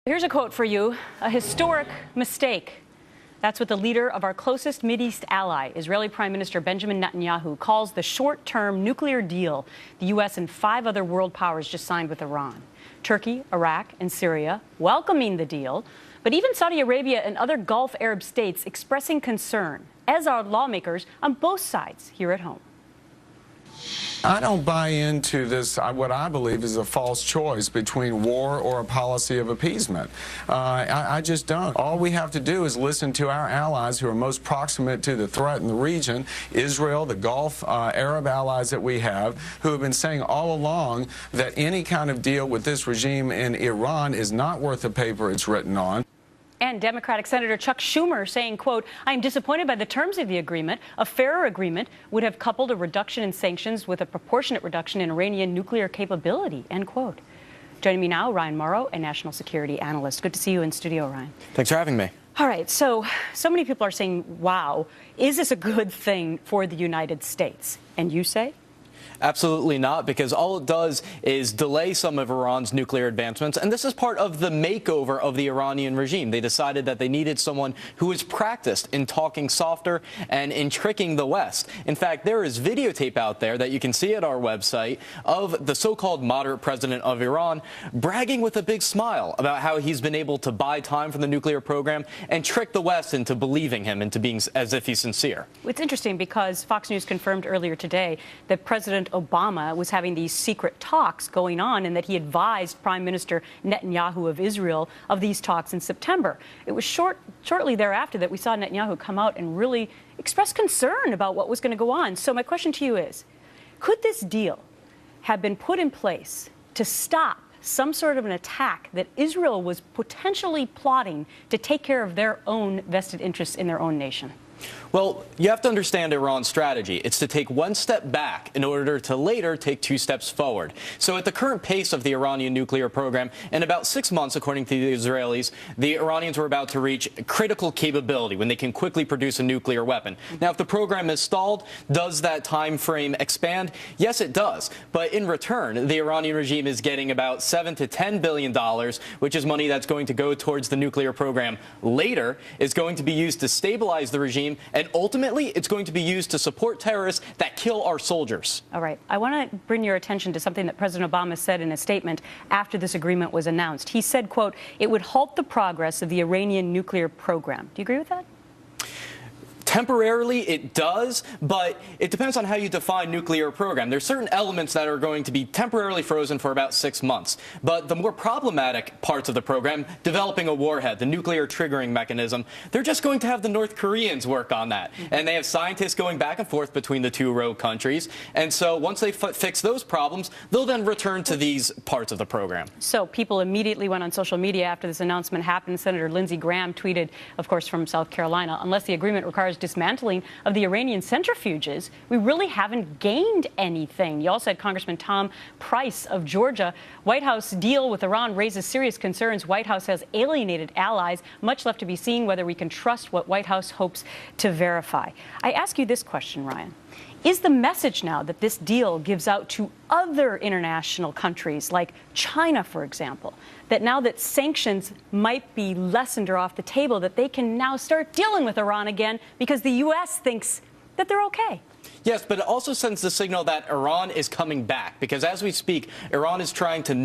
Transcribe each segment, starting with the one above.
Here's a quote for you: a historic mistake. That's what the leader of our closest Mideast ally, Israeli Prime Minister Benjamin Netanyahu, calls the short-term nuclear deal the U.S. and 5 other world powers just signed with Iran. Turkey, Iraq, and Syria welcoming the deal, but even Saudi Arabia and other Gulf Arab states expressing concern, as are lawmakers on both sides here at home. I don't buy into this, what I believe is a false choice between war or a policy of appeasement. I just don't. All we have to do is listen to our allies who are most proximate to the threat in the region, Israel, the Gulf Arab allies that we have, who have been saying all along that any kind of deal with this regime in Iran is not worth the paper it's written on. And Democratic Senator Chuck Schumer saying, quote, "I am disappointed by the terms of the agreement. A fairer agreement would have coupled a reduction in sanctions with a proportionate reduction in Iranian nuclear capability," end quote. Joining me now, Ryan Morrow, a national security analyst. Good to see you in studio, Ryan. Thanks for having me. All right, so many people are saying, wow, is this a good thing for the United States? And you say? Absolutely not, because all it does is delay some of Iran's nuclear advancements, and this is part of the makeover of the Iranian regime. They decided that they needed someone who is practiced in talking softer and in tricking the West. In fact, there is videotape out there that you can see at our website of the so-called moderate president of Iran bragging with a big smile about how he's been able to buy time from the nuclear program and trick the West into believing him, into being as if he's sincere. It's interesting because Fox News confirmed earlier today that President Obama was having these secret talks going on and that he advised Prime Minister Netanyahu of Israel of these talks in September. It was shortly thereafter that we saw Netanyahu come out and really express concern about what was going to go on. So my question to you is, could this deal have been put in place to stop some sort of an attack that Israel was potentially plotting to take care of their own vested interests in their own nation? Well, you have to understand Iran's strategy. It's to take one step back in order to later take 2 steps forward. So at the current pace of the Iranian nuclear program, in about 6 months, according to the Israelis, the Iranians were about to reach critical capability when they can quickly produce a nuclear weapon. Now, if the program is stalled, does that time frame expand? Yes, it does. But in return, the Iranian regime is getting about $7 to $10 billion, which is money that's going to go towards the nuclear program later, is going to be used to stabilize the regime, and ultimately, it's going to be used to support terrorists that kill our soldiers. All right. I want to bring your attention to something that President Obama said in a statement after this agreement was announced. He said, quote, "It would halt the progress of the Iranian nuclear program." Do you agree with that? Temporarily, it does, but it depends on how you define nuclear program. There's certain elements that are going to be temporarily frozen for about 6 months. But the more problematic parts of the program, developing a warhead, the nuclear triggering mechanism, they're just going to have the North Koreans work on that. And they have scientists going back and forth between the 2 rogue countries. And so once they fix those problems, they'll then return to these parts of the program. So people immediately went on social media after this announcement happened. Senator Lindsey Graham tweeted, of course, from South Carolina, "Unless the agreement requires dismantling of the Iranian centrifuges, we really haven't gained anything." You also had Congressman Tom Price of Georgia. White House deal with Iran raises serious concerns. White House has alienated allies. Much left to be seen whether we can trust what White House hopes to verify. I ask you this question, Ryan. Is the message now that this deal gives out to other international countries, like China, for example, that now that sanctions might be lessened or off the table, that they can now start dealing with Iran again because the U.S. thinks that they're okay? Yes, but it also sends the signal that Iran is coming back, because as we speak, Iran is trying to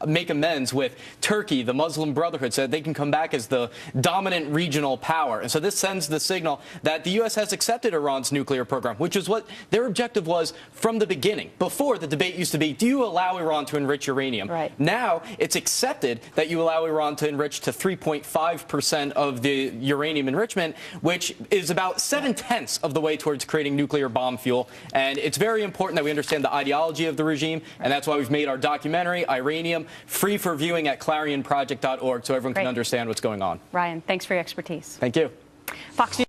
make amends with Turkey, the Muslim Brotherhood, so that they can come back as the dominant regional power. And so this sends the signal that the U.S. has accepted Iran's nuclear program, which is what their objective was from the beginning. Before, the debate used to be, do you allow Iran to enrich uranium? Right. Now, it's accepted that you allow Iran to enrich to 3.5% of the uranium enrichment, which is about 7/10 of the way towards creating nuclear bomb fuel. And it's very important that we understand the ideology of the regime, and that's why we've made our documentary, Iranium, free for viewing at clarionproject.org so everyone can understand what's going on. Ryan, thanks for your expertise. Thank you. Fox News.